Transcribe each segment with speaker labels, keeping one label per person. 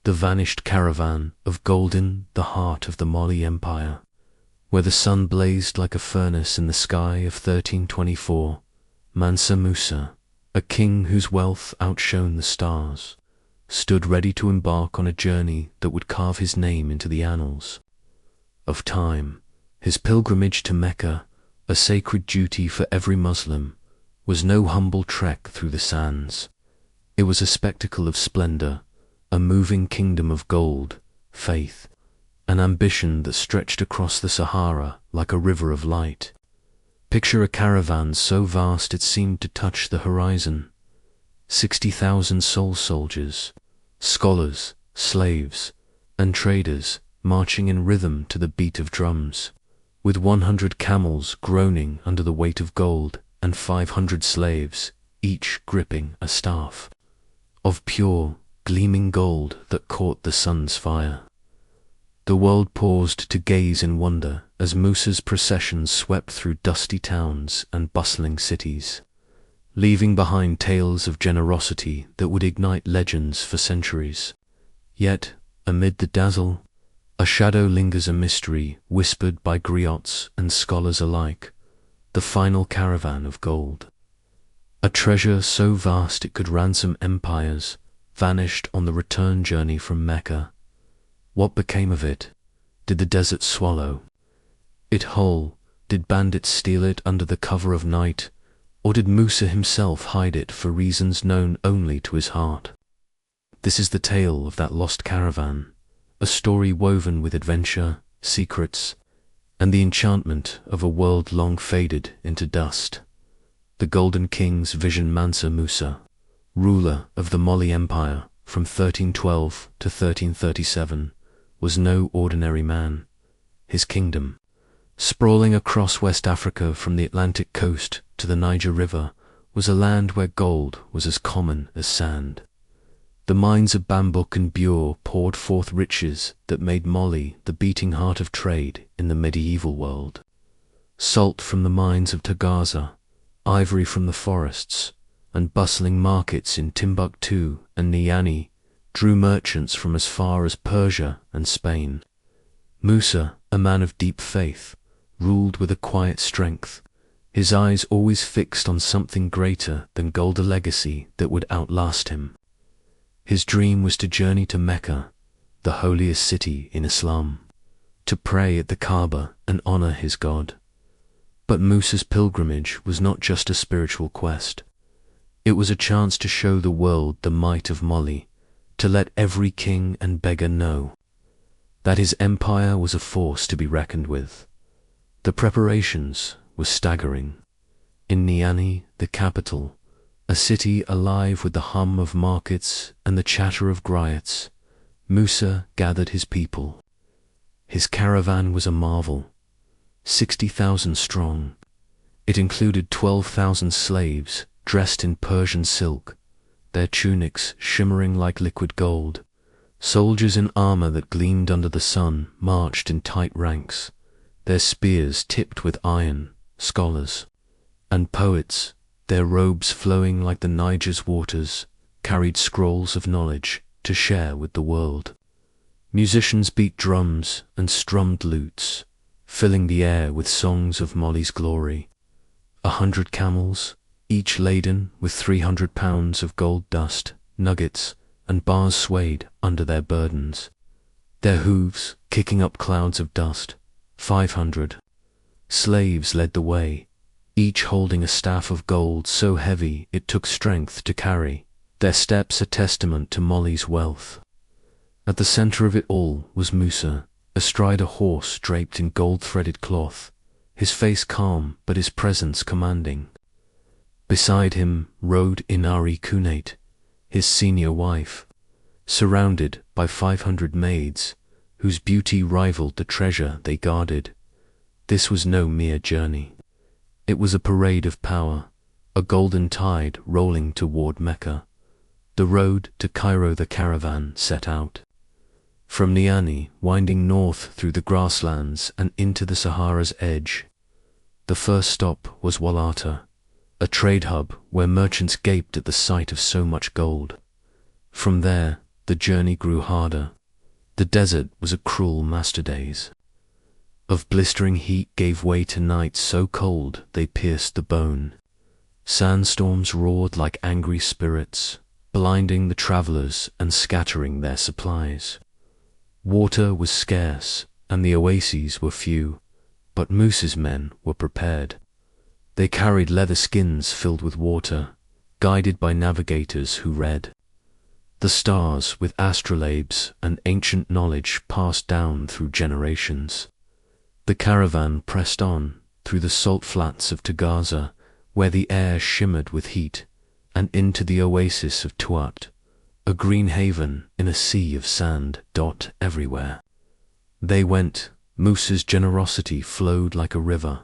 Speaker 1: the vanished caravan of gold in the heart of the Mali Empire, where the sun blazed like a furnace in the sky of 1324, Mansa Musa, a king whose wealth outshone the stars, stood ready to embark on a journey that would carve his name into the annals of time. His pilgrimage to Mecca, a sacred duty for every Muslim, was no humble trek through the sands. It was a spectacle of splendor, a moving kingdom of gold, faith, and ambition that stretched across the Sahara like a river of light. Picture a caravan so vast it seemed to touch the horizon. 60,000 soul soldiers, scholars, slaves, and traders marching in rhythm to the beat of drums, with 100 camels groaning under the weight of gold and 500 slaves, each gripping a staff of pure, gleaming gold that caught the sun's fire. The world paused to gaze in wonder as Musa's procession swept through dusty towns and bustling cities, leaving behind tales of generosity that would ignite legends for centuries. Yet, amid the dazzle, a shadow lingers, a mystery whispered by griots and scholars alike, the final caravan of gold. A treasure so vast it could ransom empires, vanished on the return journey from Mecca. What became of it? Did the desert swallow it whole? Did bandits steal it under the cover of night? Or did Musa himself hide it for reasons known only to his heart? This is the tale of that lost caravan, a story woven with adventure, secrets, and the enchantment of a world long faded into dust. The Golden King's vision. Mansa Musa, ruler of the Mali Empire from 1312 to 1337, was no ordinary man. His kingdom, sprawling across West Africa from the Atlantic coast to the Niger River, was a land where gold was as common as sand. The mines of Bambouk and Bure poured forth riches that made Mali the beating heart of trade in the medieval world. Salt from the mines of Tagaza, ivory from the forests, and bustling markets in Timbuktu and Niani drew merchants from as far as Persia and Spain. Musa, a man of deep faith, ruled with a quiet strength, his eyes always fixed on something greater than gold, a legacy that would outlast him. His dream was to journey to Mecca, the holiest city in Islam, to pray at the Kaaba and honor his God. But Musa's pilgrimage was not just a spiritual quest. It was a chance to show the world the might of Mali, to let every king and beggar know that his empire was a force to be reckoned with. The preparations were staggering. In Niani, the capital, a city alive with the hum of markets and the chatter of griots, Musa gathered his people. His caravan was a marvel, 60,000 strong. It included 12,000 slaves dressed in Persian silk, their tunics shimmering like liquid gold. Soldiers in armor that gleamed under the sun marched in tight ranks, their spears tipped with iron, scholars and poets, their robes flowing like the Niger's waters, carried scrolls of knowledge to share with the world. Musicians beat drums and strummed lutes, filling the air with songs of Mali's glory. 100 camels, each laden with 300 pounds of gold dust, nuggets, and bars swayed under their burdens, their hooves kicking up clouds of dust. 500 slaves led the way, each holding a staff of gold so heavy it took strength to carry, their steps a testament to Mali's wealth. At the center of it all was Musa, astride a horse draped in gold-threaded cloth, his face calm but his presence commanding. Beside him rode Inari Kunate, his senior wife, surrounded by 500 maids, whose beauty rivaled the treasure they guarded. This was no mere journey. It was a parade of power, a golden tide rolling toward Mecca. The road to Cairo. The caravan set out from Niani, winding north through the grasslands and into the Sahara's edge. The first stop was Walata, a trade hub where merchants gaped at the sight of so much gold. From there, the journey grew harder. The desert was a cruel master-days. Of blistering heat gave way to nights so cold they pierced the bone. Sandstorms roared like angry spirits, blinding the travelers and scattering their supplies. Water was scarce, and the oases were few, but Musa's men were prepared. They carried leather skins filled with water, guided by navigators who read the stars with astrolabes and ancient knowledge passed down through generations. The caravan pressed on through the salt flats of Tagaza, where the air shimmered with heat, and into the oasis of Tuat, a green haven in a sea of sand dot everywhere. They went, Musa's generosity flowed like a river.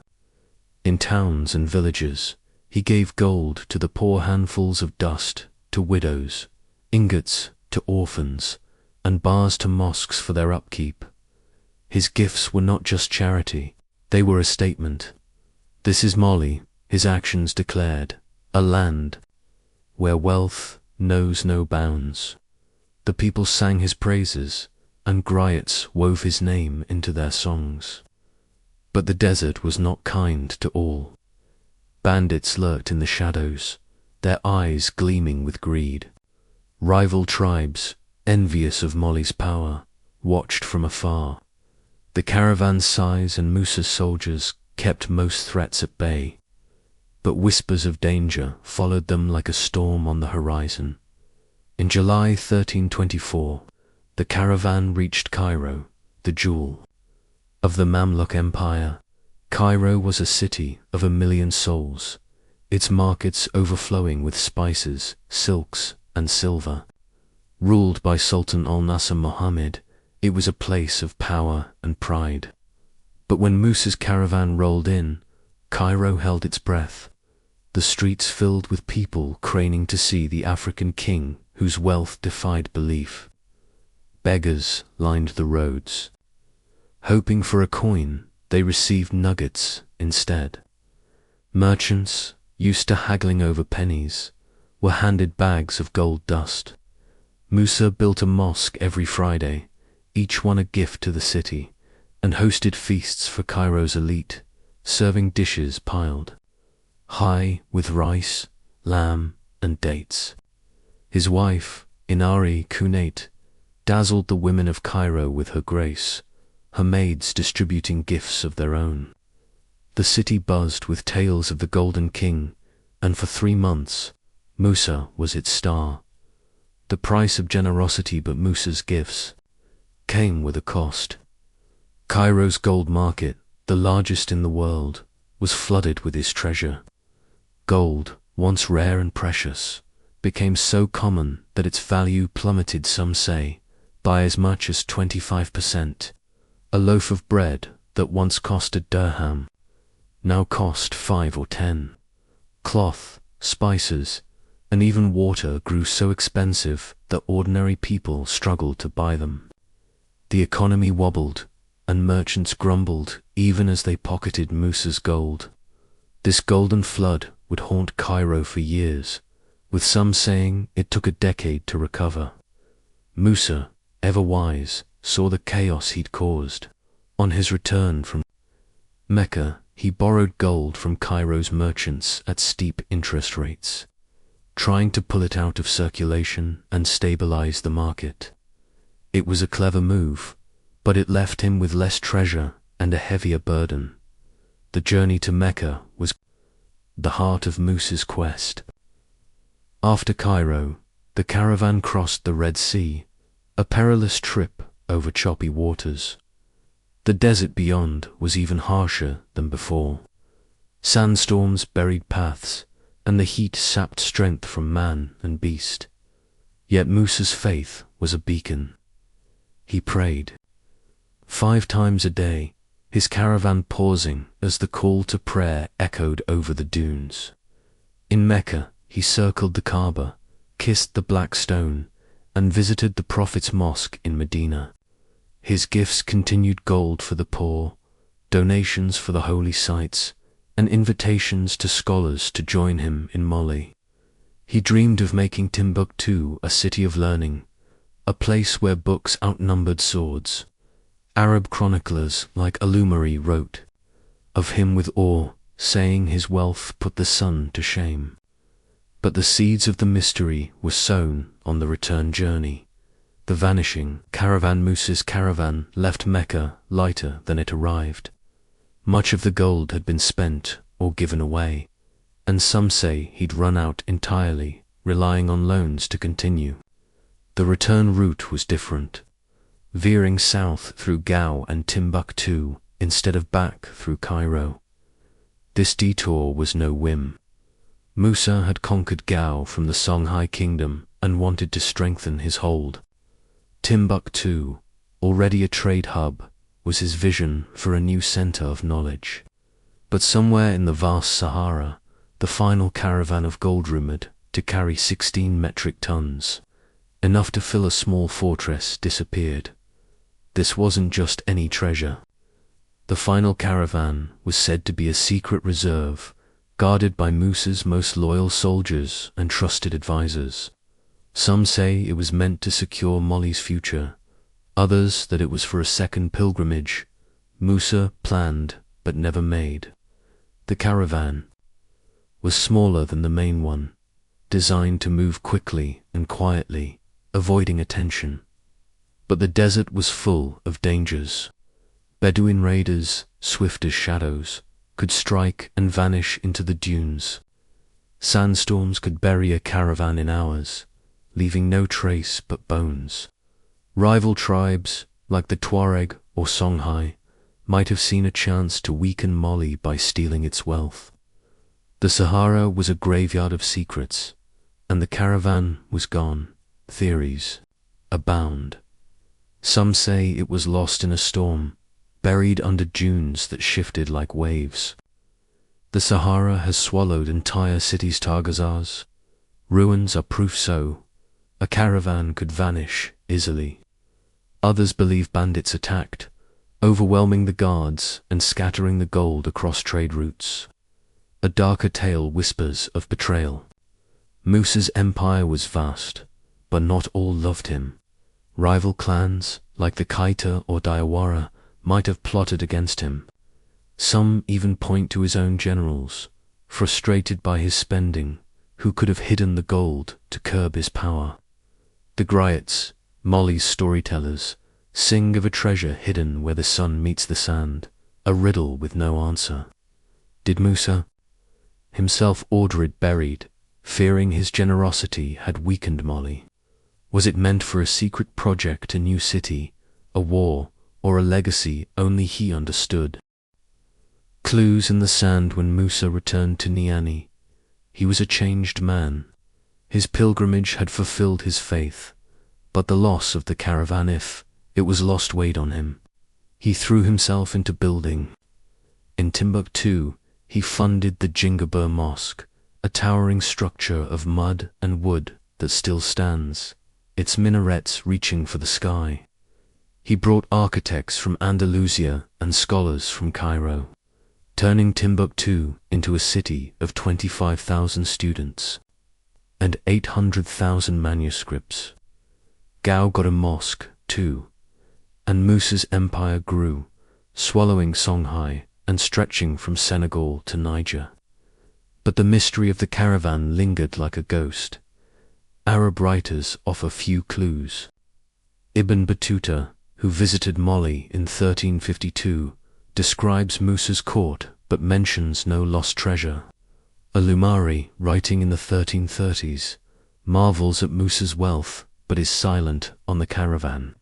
Speaker 1: In towns and villages, he gave gold to the poor, handfuls of dust to widows, ingots to orphans, and bars to mosques for their upkeep. His gifts were not just charity, they were a statement. This is Mali, his actions declared, a land where wealth knows no bounds. The people sang his praises, and griots wove his name into their songs. But the desert was not kind to all. Bandits lurked in the shadows, their eyes gleaming with greed. Rival tribes, envious of Mali's power, watched from afar. The caravan's size and Musa's soldiers kept most threats at bay, but whispers of danger followed them like a storm on the horizon. In July 1324, the caravan reached Cairo, the jewel of the Mamluk Empire. Cairo was a city of 1,000,000 souls, its markets overflowing with spices, silks, and silver. Ruled by Sultan al-Nasser Mohammed, it was a place of power and pride. But when Musa's caravan rolled in, Cairo held its breath, the streets filled with people craning to see the African king whose wealth defied belief. Beggars lined the roads. Hoping for a coin, they received nuggets instead. Merchants, used to haggling over pennies, were handed bags of gold dust. Musa built a mosque every Friday, each one a gift to the city, and hosted feasts for Cairo's elite, serving dishes piled high with rice, lamb, and dates. His wife, Inari Kunait, dazzled the women of Cairo with her grace, her maids distributing gifts of their own. The city buzzed with tales of the Golden King, and for 3 months, Musa was its star. The price of generosity, but Musa's gifts came with a cost. Cairo's gold market, the largest in the world, was flooded with his treasure. Gold, once rare and precious, became so common that its value plummeted, some say, by as much as 25%. A loaf of bread that once cost a dirham now cost 5 or 10. Cloth, spices, and even water grew so expensive that ordinary people struggled to buy them. The economy wobbled, and merchants grumbled even as they pocketed Musa's gold. This golden flood would haunt Cairo for years, with some saying it took a decade to recover. Musa, ever wise, saw the chaos he'd caused. On his return from Mecca, he borrowed gold from Cairo's merchants at steep interest rates, trying to pull it out of circulation and stabilize the market. It was a clever move, but it left him with less treasure and a heavier burden. The journey to Mecca was the heart of Musa's quest. After Cairo, the caravan crossed the Red Sea, a perilous trip over choppy waters. The desert beyond was even harsher than before. Sandstorms buried paths, and the heat sapped strength from man and beast. Yet Musa's faith was a beacon. He prayed 5 times a day, his caravan pausing as the call to prayer echoed over the dunes. In Mecca, he circled the Kaaba, kissed the black stone, and visited the Prophet's mosque in Medina. His gifts continued: gold for the poor, donations for the holy sites, and invitations to scholars to join him in Mali. He dreamed of making Timbuktu a city of learning, a place where books outnumbered swords. Arab chroniclers like Al-Umari wrote of him with awe, saying his wealth put the sun to shame. But the seeds of the mystery were sown on the return journey. The vanishing Caravan Musa's caravan left Mecca lighter than it arrived. Much of the gold had been spent or given away, and some say he'd run out entirely, relying on loans to continue. The return route was different, veering south through Gao and Timbuktu instead of back through Cairo. This detour was no whim. Musa had conquered Gao from the Songhai kingdom and wanted to strengthen his hold. Timbuktu, already a trade hub, was his vision for a new center of knowledge. But somewhere in the vast Sahara, the final caravan of gold rumored to carry 16 metric tons, enough to fill a small fortress, disappeared. This wasn't just any treasure. The final caravan was said to be a secret reserve, guarded by Musa's most loyal soldiers and trusted advisors. Some say it was meant to secure Mali's future, others that it was for a second pilgrimage Musa planned but never made. The caravan was smaller than the main one, designed to move quickly and quietly, avoiding attention. But the desert was full of dangers. Bedouin raiders, swift as shadows, could strike and vanish into the dunes. Sandstorms could bury a caravan in hours, leaving no trace but bones. Rival tribes, like the Tuareg or Songhai, might have seen a chance to weaken Mali by stealing its wealth. The Sahara was a graveyard of secrets, and the caravan was gone. Theories abound. Some say it was lost in a storm, buried under dunes that shifted like waves. The Sahara has swallowed entire cities. Targazars. Ruins are proof so. A caravan could vanish easily. Others believe bandits attacked, overwhelming the guards and scattering the gold across trade routes. A darker tale whispers of betrayal. Musa's empire was vast, but not all loved him. Rival clans, like the Kaita or Diawara, might have plotted against him. Some even point to his own generals, frustrated by his spending, who could have hidden the gold to curb his power. The griots, Mali's storytellers, sing of a treasure hidden where the sun meets the sand, a riddle with no answer. Did Musa himself order it buried, fearing his generosity had weakened Mali? Was it meant for a secret project, a new city, a war, or a legacy only he understood? Clues in the sand when Musa returned to Niani. He was a changed man. His pilgrimage had fulfilled his faith, but the loss of the caravan, if it was lost, weighed on him. He threw himself into building. In Timbuktu, he funded the Jingabur Mosque, a towering structure of mud and wood that still stands, its minarets reaching for the sky. He brought architects from Andalusia and scholars from Cairo, turning Timbuktu into a city of 25,000 students and 800,000 manuscripts. Gao got a mosque, too, and Musa's empire grew, swallowing Songhai and stretching from Senegal to Niger. But the mystery of the caravan lingered like a ghost. Arab writers offer few clues. Ibn Battuta, who visited Mali in 1352, describes Musa's court but mentions no lost treasure. Al-Umari, writing in the 1330s, marvels at Musa's wealth but is silent on the caravan.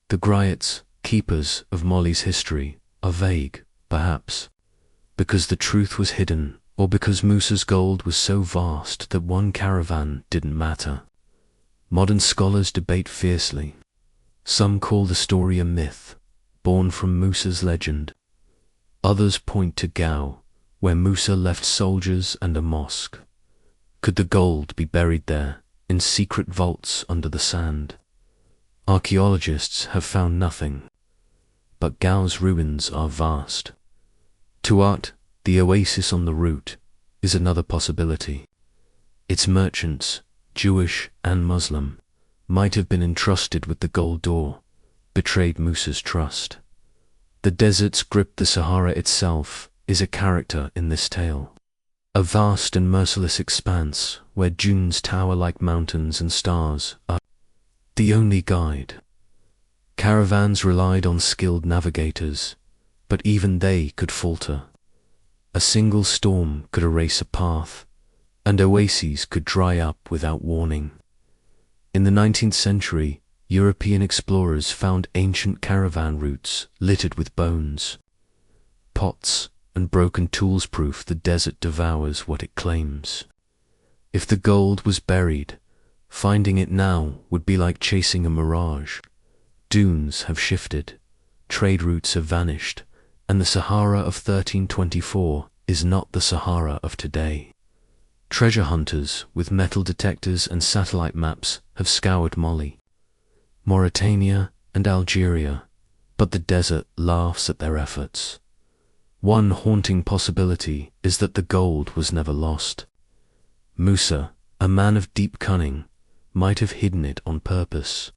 Speaker 1: The griots, keepers of Mali's history, are vague, perhaps, because the truth was hidden or because Musa's gold was so vast that one caravan didn't matter. Modern scholars debate fiercely. Some call the story a myth, born from Musa's legend. Others point to Gao, where Musa left soldiers and a mosque. Could the gold be buried there, in secret vaults under the sand? Archaeologists have found nothing, but Gao's ruins are vast. Tuat, the oasis on the route, is another possibility. Its merchants, Jewish and Muslim, might have been entrusted with the gold door, betrayed Musa's trust. The desert's grip, the Sahara itself, is a character in this tale. A vast and merciless expanse where dunes tower like mountains and stars are the only guide. Caravans relied on skilled navigators, but even they could falter. A single storm could erase a path, and oases could dry up without warning. In the 19th century, European explorers found ancient caravan routes littered with bones, pots, and broken tools, proof the desert devours what it claims. If the gold was buried, finding it now would be like chasing a mirage. Dunes have shifted, trade routes have vanished, and the Sahara of 1324 is not the Sahara of today. Treasure hunters with metal detectors and satellite maps have scoured Mali, Mauritania, and Algeria, but the desert laughs at their efforts. One haunting possibility is that the gold was never lost. Musa, a man of deep cunning, might have hidden it on purpose.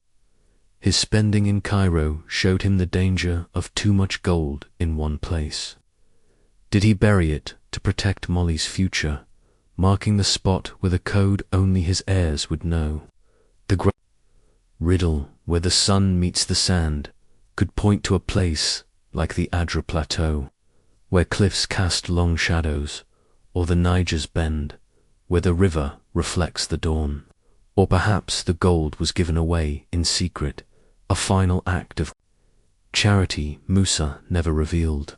Speaker 1: His spending in Cairo showed him the danger of too much gold in one place. Did he bury it to protect Mali's future, marking the spot with a code only his heirs would know? The great riddle where the sun meets the sand could point to a place like the Adra Plateau, where cliffs cast long shadows, or the Niger's bend, where the river reflects the dawn. Or perhaps the gold was given away in secret, a final act of charity Musa never revealed.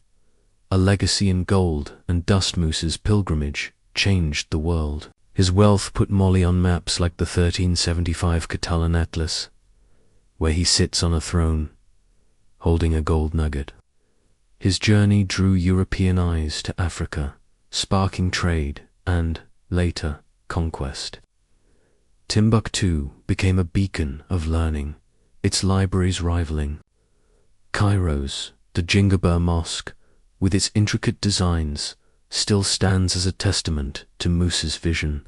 Speaker 1: A legacy in gold and dust. Musa's pilgrimage changed the world. His wealth put Mali on maps like the 1375 Catalan Atlas, where he sits on a throne, holding a gold nugget. His journey drew European eyes to Africa, sparking trade and, later, conquest. Timbuktu became a beacon of learning, its libraries rivaling Cairo's. The Djingueber Mosque, with its intricate designs, still stands as a testament to Musa's vision.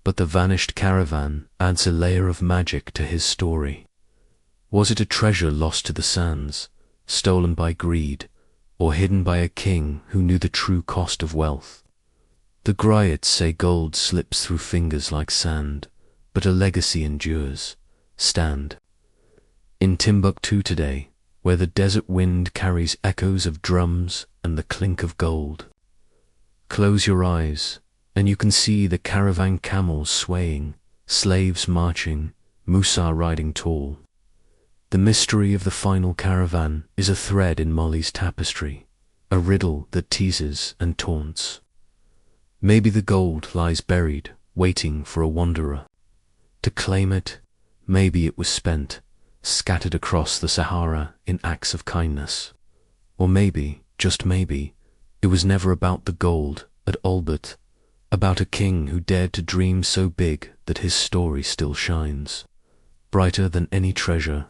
Speaker 1: But the vanished caravan adds a layer of magic to his story. Was it a treasure lost to the sands, stolen by greed, or hidden by a king who knew the true cost of wealth? The griots say gold slips through fingers like sand, but a legacy endures. Stand in Timbuktu today, where the desert wind carries echoes of drums and the clink of gold. Close your eyes, and you can see the caravan camels swaying, slaves marching, Musa riding tall. The mystery of the final caravan is a thread in Mali's tapestry, a riddle that teases and taunts. Maybe the gold lies buried, waiting for a wanderer to claim it. Maybe it was spent, scattered across the Sahara in acts of kindness. Or maybe, just maybe, it was never about the gold at all, but about a king who dared to dream so big that his story still shines, brighter than any treasure